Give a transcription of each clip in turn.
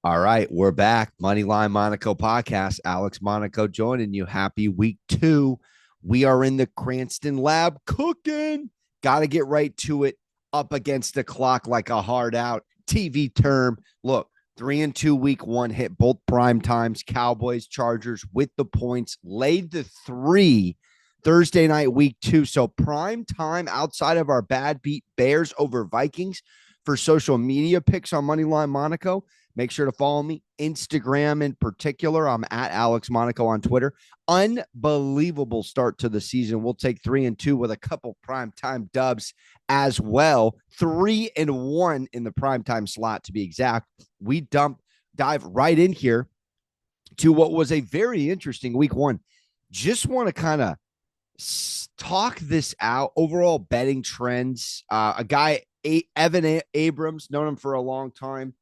All right, we're back. Moneyline Monaco podcast. Alex Monaco joining you. Happy week 2. We are in the Cranston lab cooking. Got to get right to it. Up against the clock like a hard out. TV term. Look, 3-2 week 1 hit both prime times. Cowboys, Chargers with the points. Laid the 3 Thursday night week 2. So prime time outside of our bad beat Bears over Vikings for social media picks on Moneyline Monaco. Make sure to follow me. Instagram in particular. I'm at Alex Monaco on Twitter. Unbelievable start to the season. We'll take 3-2 with a couple primetime dubs as well. 3-1 in the primetime slot to be exact. We dive right in here to what was a very interesting week 1. Just want to kind of talk this out. Overall betting trends. A guy, Evan Abrams, known him for a long time.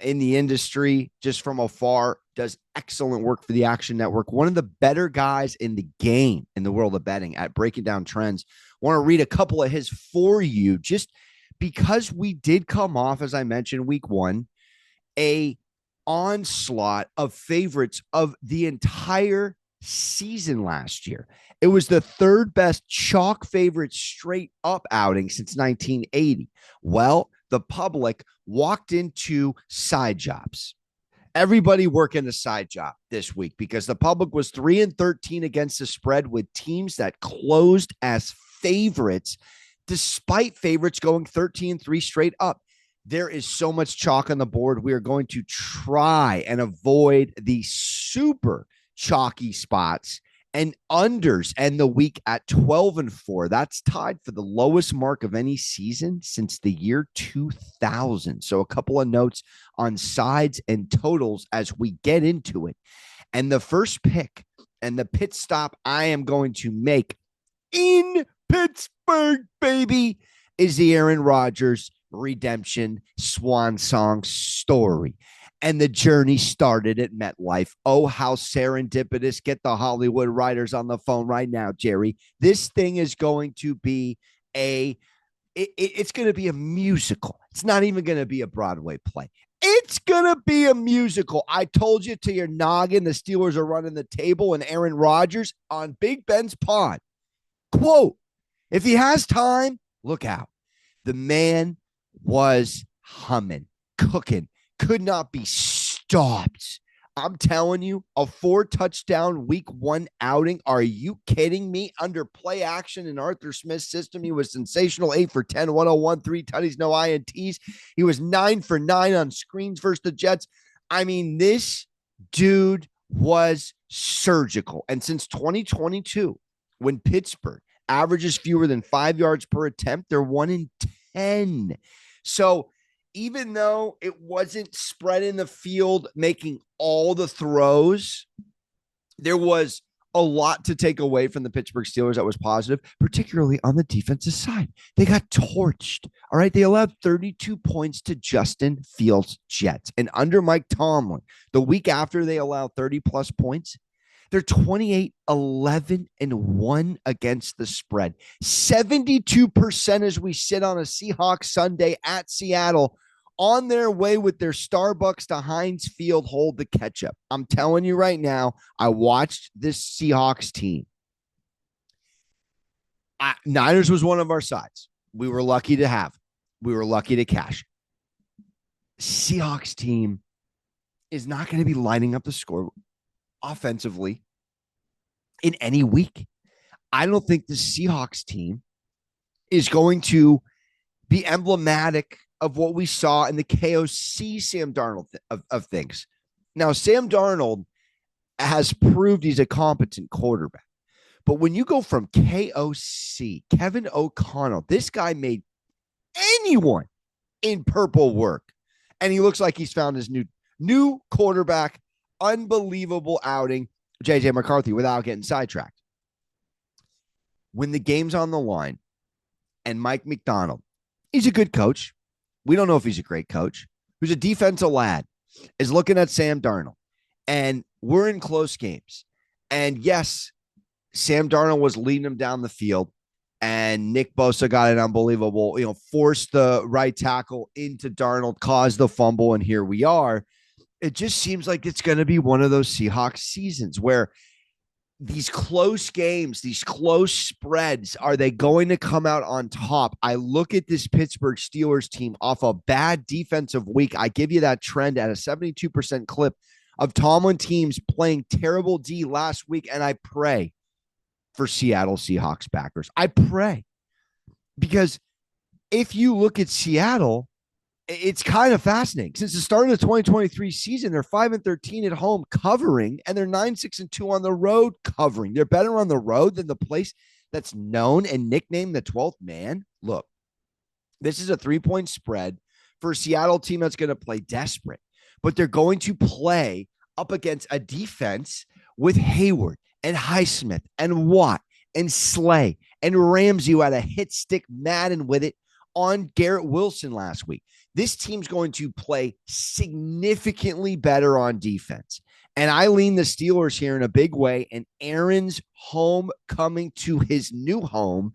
In the industry, just from afar, does excellent work for the Action Network. One of the better guys in the game in the world of betting at breaking down trends. Want to read a couple of his for you, just because we did come off, as I mentioned, week 1, a onslaught of favorites of the entire season last year. It was the third best chalk favorite straight up outing since 1980. Well, the public walked into side jobs. Everybody working a side job this week because the public was 3-13 against the spread with teams that closed as favorites, despite favorites going 13-3 straight up. There is so much chalk on the board. We are going to try and avoid the super chalky spots and unders end the week at 12-4. That's tied for the lowest mark of any season since the year 2000. So a couple of notes on sides and totals as we get into it. And the first pick and the pit stop I am going to make in Pittsburgh, baby, is the Aaron Rodgers redemption swan song story. And the journey started at MetLife. Oh, how serendipitous. Get the Hollywood writers on the phone right now, Jerry. This thing is going to be it's going to be a musical. It's not even going to be a Broadway play. It's going to be a musical. I told you to your noggin, the Steelers are running the table and Aaron Rodgers on Big Ben's pod. Quote, if he has time, look out. The man was humming, cooking. Could not be stopped. I'm telling you, a 4-touchdown week 1 outing. Are you kidding me? Under play action in Arthur Smith's system, he was sensational. 8 for 10, 101, 3 tutties, no INTs. He was 9 for 9 on screens versus the Jets. I mean, this dude was surgical. And since 2022, when Pittsburgh averages fewer than 5 yards per attempt, they're 1-10. So even though it wasn't spread in the field, making all the throws, there was a lot to take away from the Pittsburgh Steelers that was positive, particularly on the defensive side. They got torched. All right. They allowed 32 points to Justin Fields' Jets. And under Mike Tomlin, the week after they allowed 30 plus points, they're 28-11-1 against the spread. 72% as we sit on a Seahawks Sunday at Seattle, on their way with their Starbucks to Heinz Field hold the ketchup. I'm telling you right now, I watched this Seahawks team. Niners was one of our sides. We were lucky to have. We were lucky to cash. Seahawks team is not going to be lining up the score offensively in any week. I don't think the Seahawks team is going to be emblematic of what we saw in the KOC Sam Darnold of things. Now, Sam Darnold has proved he's a competent quarterback. But when you go from KOC, Kevin O'Connell, this guy made anyone in purple work. And he looks like he's found his new quarterback. Unbelievable outing, JJ McCarthy, without getting sidetracked. When the game's on the line and Mike McDonald, he's a good coach. We don't know if he's a great coach. Who's a defensive lad, is looking at Sam Darnold. And we're in close games. And yes, Sam Darnold was leading him down the field. And Nick Bosa got an unbelievable, forced the right tackle into Darnold, caused the fumble, and here we are. It just seems like it's going to be one of those Seahawks seasons where these close games, these close spreads, are they going to come out on top? I look at this Pittsburgh Steelers team off a bad defensive week. I give you that trend at a 72% clip of Tomlin teams playing terrible D last week. And I pray for Seattle Seahawks backers. I pray, because if you look at Seattle, it's kind of fascinating. Since the start of the 2023 season, they're 5-13 at home covering, and they're 9-6-2 on the road covering. They're better on the road than the place that's known and nicknamed the 12th man. Look, this is a 3-point spread for a Seattle team that's going to play desperate, but they're going to play up against a defense with Hayward and Highsmith and Watt and Slay and Ramsey, who had a hit stick Madden with it on Garrett Wilson last week. This team's going to play significantly better on defense. And I lean the Steelers here in a big way. And Aaron's home coming to his new home,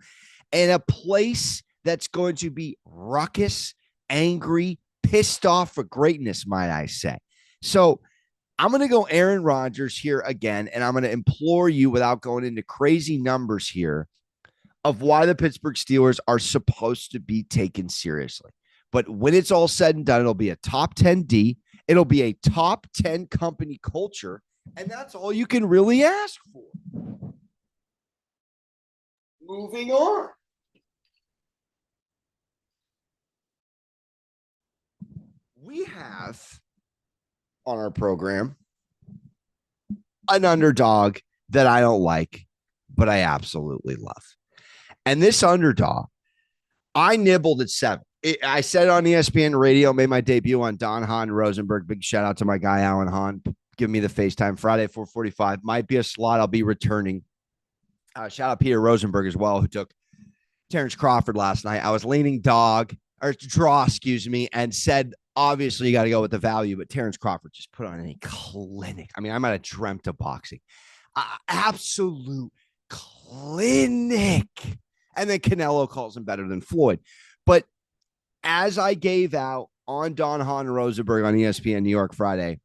and a place that's going to be ruckus, angry, pissed off for greatness, might I say. So I'm going to go Aaron Rodgers here again, and I'm going to implore you, without going into crazy numbers here, of why the Pittsburgh Steelers are supposed to be taken seriously. But when it's all said and done, it'll be a top 10 D. It'll be a top 10 company culture. And that's all you can really ask for. Moving on. We have on our program an underdog that I don't like, but I absolutely love. And this underdog, I nibbled at 7. I said it on ESPN radio, made my debut on Don Hahn Rosenberg. Big shout out to my guy, Alan Hahn. Give me the FaceTime Friday, 4:45. Might be a slot I'll be returning. Shout out Peter Rosenberg as well, who took Terrence Crawford last night. I was leaning draw, and said, obviously, you got to go with the value, but Terrence Crawford just put on a clinic. I mean, I might have dreamt of boxing. Absolute clinic. And then Canelo calls him better than Floyd. But as I gave out on Don Hahn Rosenberg on ESPN New York Friday,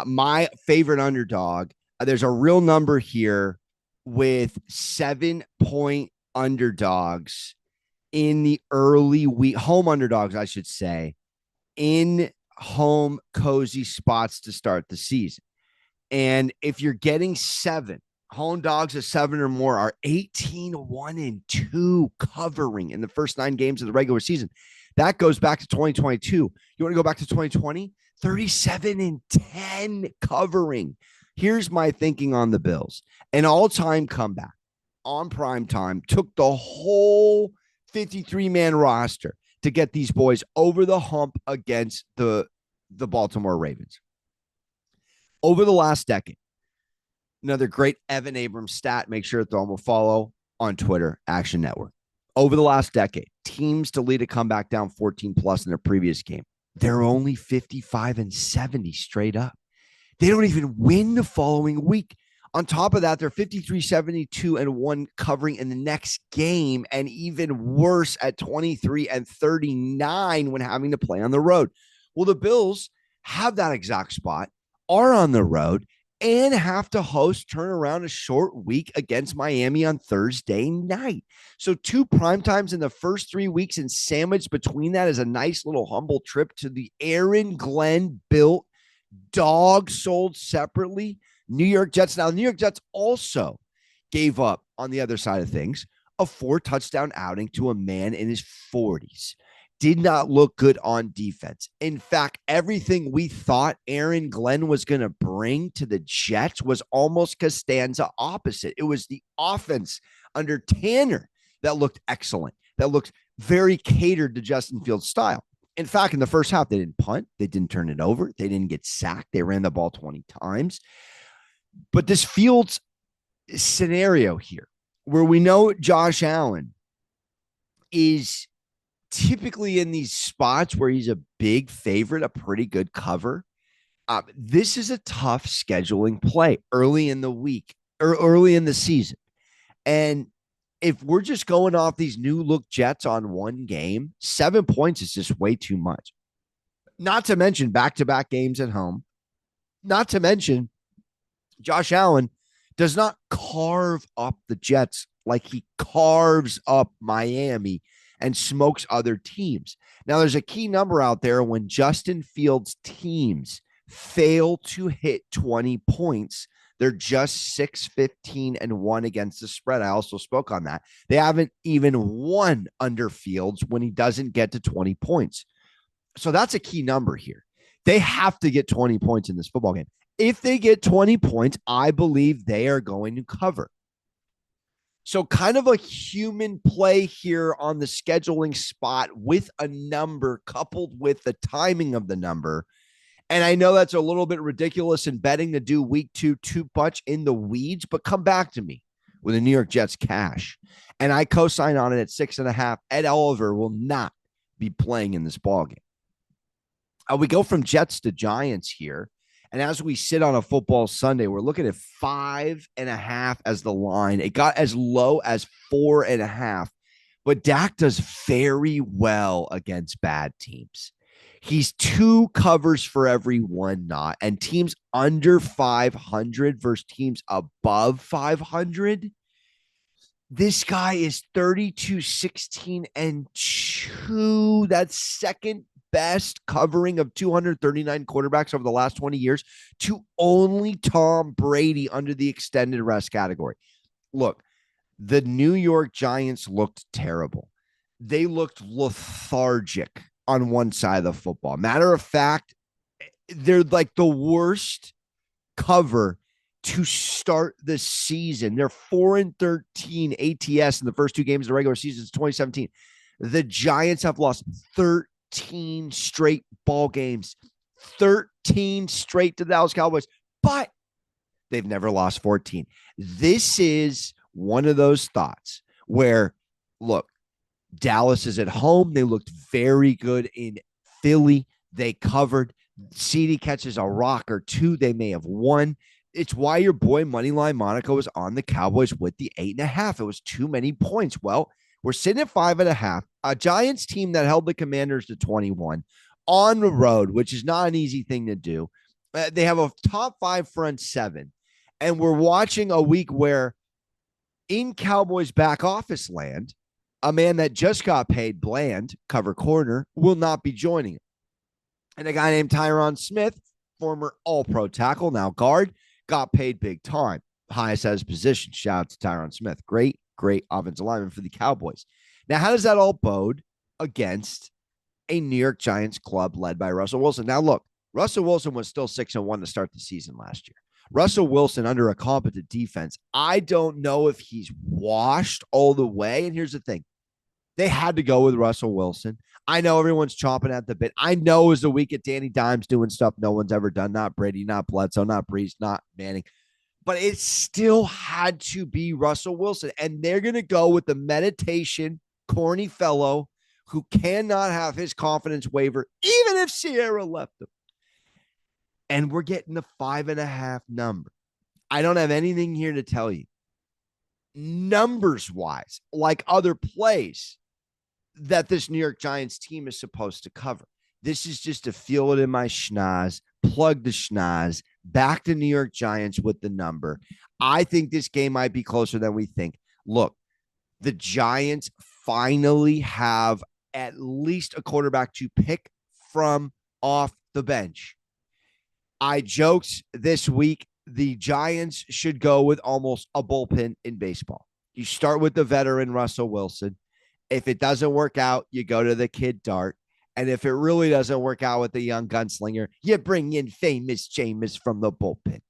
my favorite underdog, there's a real number here with 7-point underdogs in the early week, home underdogs, I should say, in home cozy spots to start the season. And if you're getting 7, home dogs at 7 or more are 18-1-2 covering in the first 9 games of the regular season. That goes back to 2022. You want to go back to 2020? 37-10 covering. Here's my thinking on the Bills. An all-time comeback on prime time took the whole 53-man roster to get these boys over the hump against the Baltimore Ravens. Over the last decade, another great Evan Abrams stat. Make sure to throw him a follow on Twitter, Action Network. Over the last decade, teams to lead a comeback down 14 plus in their previous game, they're only 55-70 straight up. They don't even win the following week. On top of that, they're 53-72-1 covering in the next game, and even worse at 23-39 when having to play on the road. Well, the Bills have that exact spot, are on the road, and have to turn around a short week against Miami on Thursday night. So 2 primetimes in the first 3 weeks, and sandwiched between that is a nice little humble trip to the Aaron Glenn built dog, sold separately New York Jets. Now, the New York Jets also gave up, on the other side of things, a 4-touchdown outing to a man in his 40s. Did not look good on defense. In fact, everything we thought Aaron Glenn was going to bring to the Jets was almost Costanza opposite. It was the offense under Tanner that looked excellent, that looked very catered to Justin Fields' style. In fact, in the first half, they didn't punt. They didn't turn it over. They didn't get sacked. They ran the ball 20 times. But this Fields scenario here, where we know Josh Allen is typically in these spots where he's a big favorite, a pretty good cover. This is a tough scheduling play early in the week or early in the season. And if we're just going off these new look Jets on one game, 7 points is just way too much. Not to mention back-to-back games at home, Not to mention, Josh Allen does not carve up the Jets like he carves up Miami and smokes other teams. Now, there's a key number out there when Justin Fields' teams fail to hit 20 points. They're just 6-15-1 against the spread. I also spoke on that. They haven't even won under Fields when he doesn't get to 20 points. So that's a key number here. They have to get 20 points in this football game. If they get 20 points, I believe they are going to cover. So kind of a human play here on the scheduling spot with a number coupled with the timing of the number. And I know that's a little bit ridiculous in betting to do week two too much in the weeds, but come back to me with the New York Jets cash. And I co-sign on it at 6.5. Ed Oliver will not be playing in this ballgame. We go from Jets to Giants here. And as we sit on a football Sunday, we're looking at 5.5 as the line. It got as low as 4.5. But Dak does very well against bad teams. He's 2 covers for every 1 not. And teams under 500 versus teams above 500. This guy is 32-16-2. That's second best covering of 239 quarterbacks over the last 20 years to only Tom Brady under the extended rest category. Look, the New York Giants looked terrible. They looked lethargic on one side of the football. Matter of fact, they're like the worst cover to start the season. They're 4-13 ATS in the first 2 games of the regular season since 2017. The Giants have lost 13 straight ball games, 13 straight to the Dallas Cowboys, but they've never lost 14. This is one of those thoughts where, look, Dallas is at home. They looked very good in Philly. They covered. CD catches a rock or 2. They may have won. It's why your boy Moneyline Monaco was on the Cowboys with the 8.5. It was too many points. Well, we're sitting at 5.5. A Giants team that held the Commanders to 21 on the road, which is not an easy thing to do. They have a top 5 front 7. And we're watching a week where in Cowboys back office land, a man that just got paid, Bland, cover corner, will not be joining him. And a guy named Tyron Smith, former all-pro tackle, now guard, got paid big time. Highest at his position. Shout out to Tyron Smith. Great offensive lineman for the Cowboys. Now, how does that all bode against a New York Giants club led by Russell Wilson? Now, look, Russell Wilson was still 6-1 to start the season last year. Russell Wilson under a competent defense. I don't know if he's washed all the way. And here's the thing. They had to go with Russell Wilson. I know everyone's chomping at the bit. I know it was a week at Danny Dimes doing stuff no one's ever done. Not Brady, not Bledsoe, not Breeze, not Manning. But it still had to be Russell Wilson. And they're going to go with the meditation, corny fellow who cannot have his confidence waver, even if Sierra left him. And we're getting the 5.5 number. I don't have anything here to tell you. Numbers-wise, like other plays that this New York Giants team is supposed to cover. This is just to feel it in my schnoz, plug the schnoz, back to New York Giants with the number. I think this game might be closer than we think. Look, the Giants finally have at least a quarterback to pick from off the bench. I joked this week, the Giants should go with almost a bullpen in baseball. You start with the veteran Russell Wilson. If it doesn't work out, you go to the kid Dart. And if it really doesn't work out with the young gunslinger, you bring in famous Jameis from the bullpen.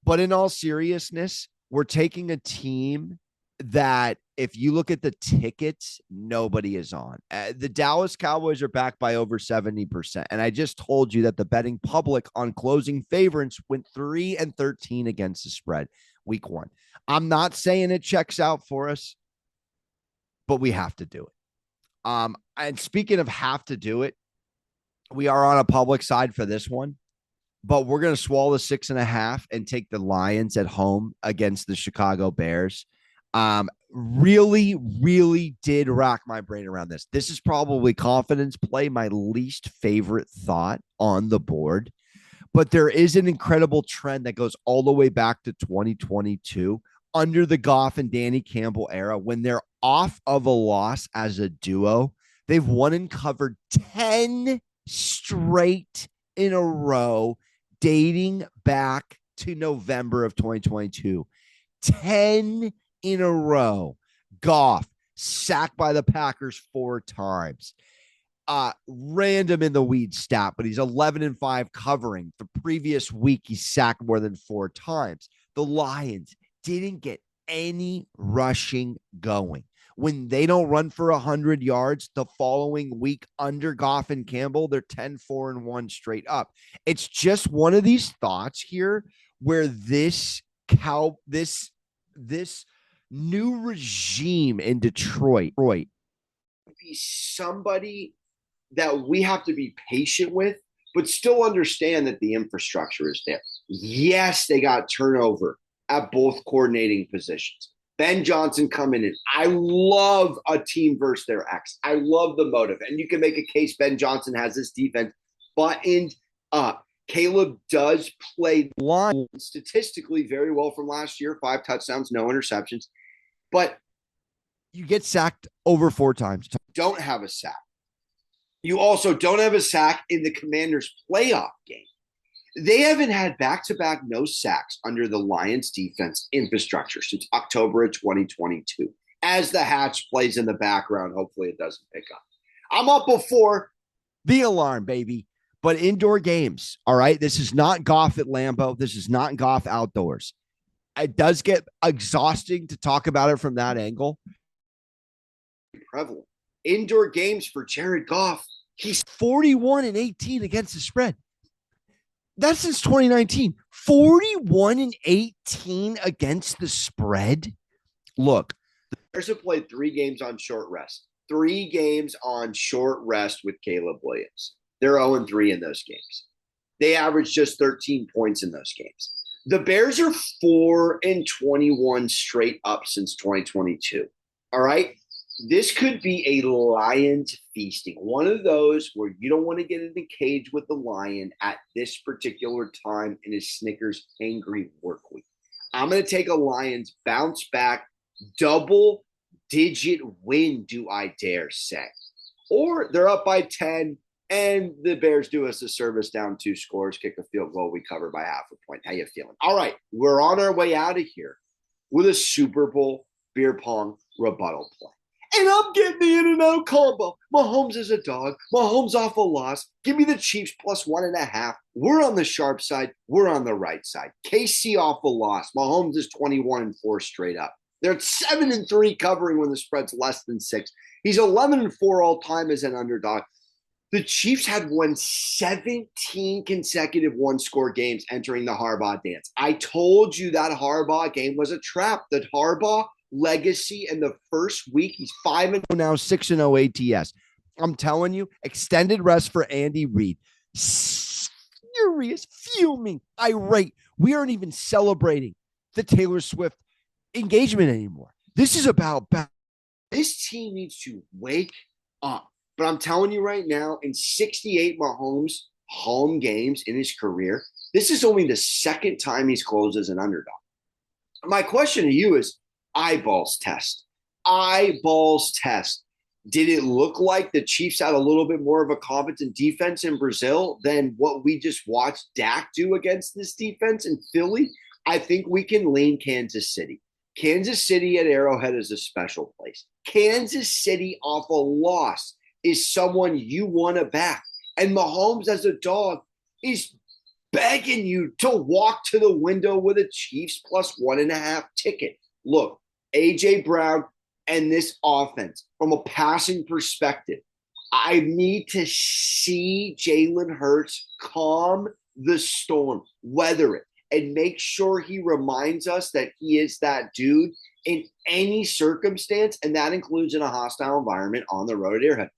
But in all seriousness, we're taking a team that if you look at the tickets, nobody is on. The Dallas Cowboys are backed by over 70%. And I just told you that the betting public on closing favorites went 3-13 against the spread week 1. I'm not saying it checks out for us, but we have to do it. And speaking of have to do it, we are on a public side for this one, but we're going to swallow the 6.5 and take the Lions at home against the Chicago Bears. Really, really did rack my brain around this. This is probably confidence play, my least favorite thought on the board. But there is an incredible trend that goes all the way back to 2022 under the Goff and Danny Campbell era. When they're off of a loss as a duo, they've won and covered 10 straight in a row, dating back to November of 2022. 10 in a row. Goff sacked by the Packers 4 times. Random in the weeds stat, but he's 11-5 covering. The previous week, he sacked more than 4 times. The Lions didn't get any rushing going. When they don't run for 100 yards the following week under Goff and Campbell, they're 10-4-1 straight up. It's just one of these thoughts here where this new regime in Detroit be somebody that we have to be patient with, but still understand that the infrastructure is there. Yes, they got turnover at both coordinating positions. Ben Johnson coming in. I love a team versus their ex. I love the motive. And you can make a case Ben Johnson has this defense buttoned up. Caleb does play line statistically very well from last year. 5 touchdowns, no interceptions. But you get sacked over 4 times. Don't have a sack. You also don't have a sack in the Commanders' playoff game. They haven't had back-to-back no sacks under the Lions' defense infrastructure since October of 2022. As the hatch plays in the background, hopefully it doesn't pick up. I'm up before the alarm, baby. But indoor games, all right? This is not Goff at Lambeau. This is not Goff outdoors. It does get exhausting to talk about it from that angle. Prevalent. Indoor games for Jared Goff. He's 41-18 against the spread. That's since 2019. 41-18 against the spread. Look, the Bears have played 3 games on short rest. 3 games on short rest with Caleb Williams. They're 0-3 in those games. They averaged just 13 points in those games. The Bears are 4-21 straight up since 2022. All right? This could be a Lions feasting. One of those where you don't want to get in the cage with the Lion at this particular time in his Snickers angry work week. I'm going to take a Lions bounce back, double-digit win, do I dare say. Or they're up by 10, and the Bears do us a service down 2 scores, kick a field goal, we cover by half a point. How you feeling? All right, we're on our way out of here with a Super Bowl beer pong rebuttal play. And I'm getting the in-and-out combo. Mahomes is a dog. Mahomes off a loss. Give me the Chiefs plus 1.5. We're on the sharp side. We're on the right side. KC off a loss. Mahomes is 21-4 straight up. They're at 7-3 covering when the spread's less than 6. He's 11-4 all time as an underdog. The Chiefs had won 17 consecutive one-score games entering the Harbaugh dance. I told you that Harbaugh game was a trap. That Harbaugh legacy in the first week, he's 5-0 now, 6-0 ATS. I'm telling you, extended rest for Andy Reid. Furious, fuming, irate. We aren't even celebrating the Taylor Swift engagement anymore. This is about this team needs to wake up. But I'm telling you right now, in 68 Mahomes home games in his career, this is only the second time he's closed as an underdog. My question to you is, eyeballs test. Eyeballs test. Did it look like the Chiefs had a little bit more of a competent defense in Brazil than what we just watched Dak do against this defense in Philly? I think we can lean Kansas City. Kansas City at Arrowhead is a special place. Kansas City off a loss is someone you want to back. And Mahomes as a dog is begging you to walk to the window with a Chiefs plus 1.5 ticket. Look, A.J. Brown and this offense, from a passing perspective, I need to see Jalen Hurts calm the storm, weather it, and make sure he reminds us that he is that dude in any circumstance, and that includes in a hostile environment on the road at Arrowhead.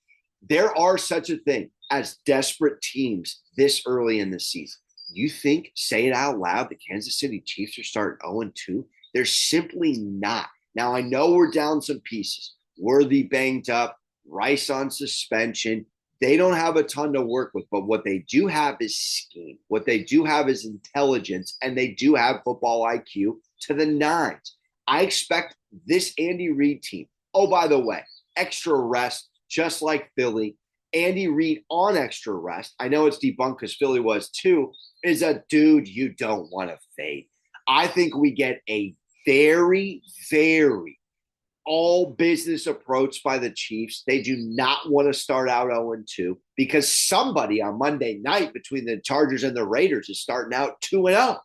There are such a thing as desperate teams this early in the season. You think, say it out loud, the Kansas City Chiefs are starting 0-2? They're simply not. Now, I know we're down some pieces. Worthy banged up, Rice on suspension, They don't have a ton to work with, but what they do have is scheme. What they do have is intelligence, and they do have football IQ to the nines. I expect this Andy Reid team. Oh, by the way, extra rest, just like Philly. Andy Reid on extra rest. I know it's debunked because Philly was too, is a dude you don't want to fade. I think we get a very, very all business approach by the Chiefs. They do not want to start out 0-2 because somebody on Monday night between the Chargers and the Raiders is starting out 2-0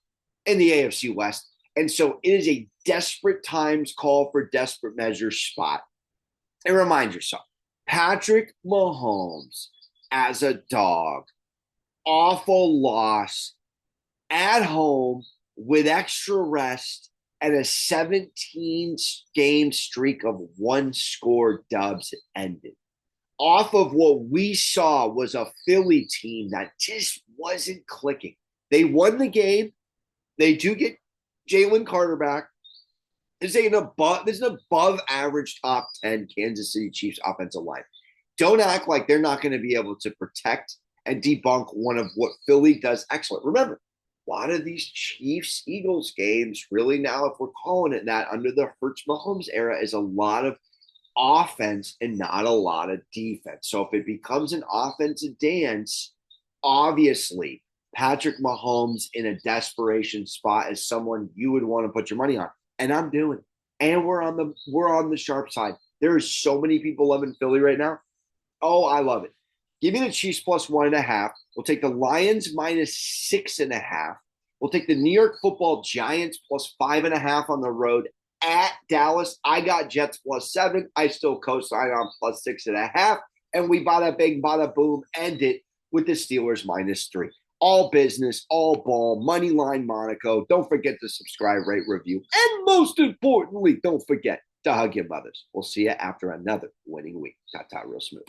in the AFC West. And so it is a desperate times call for desperate measures spot. And remind yourself, Patrick Mahomes as a dog, awful loss at home with extra rest and a 17-game streak of one-score dubs ended. Off of what we saw was a Philly team that just wasn't clicking. They won the game. They do get Jalen Carter back. This is an above average top 10 Kansas City Chiefs offensive line. Don't act like they're not going to be able to protect and debunk one of what Philly does excellent. Remember, a lot of these Chiefs-Eagles games, really now, if we're calling it that, under the Hurts-Mahomes era, is a lot of offense and not a lot of defense. So if it becomes an offensive dance, obviously Patrick Mahomes in a desperation spot is someone you would want to put your money on. And I'm doing it. And we're on the sharp side. There are so many people loving Philly right now. Oh, I love it. Give me the Chiefs plus 1.5. We'll take the Lions minus 6.5. We'll take the New York Football Giants plus 5.5 on the road at Dallas. I got Jets plus 7. I still co-sign on plus 6.5. And we bada bing, bada boom, end it with the Steelers minus 3. All business, all ball, money line Monaco. Don't forget to subscribe, rate, review. And most importantly, don't forget to hug your mothers. We'll see you after another winning week. Ta-ta real smooth.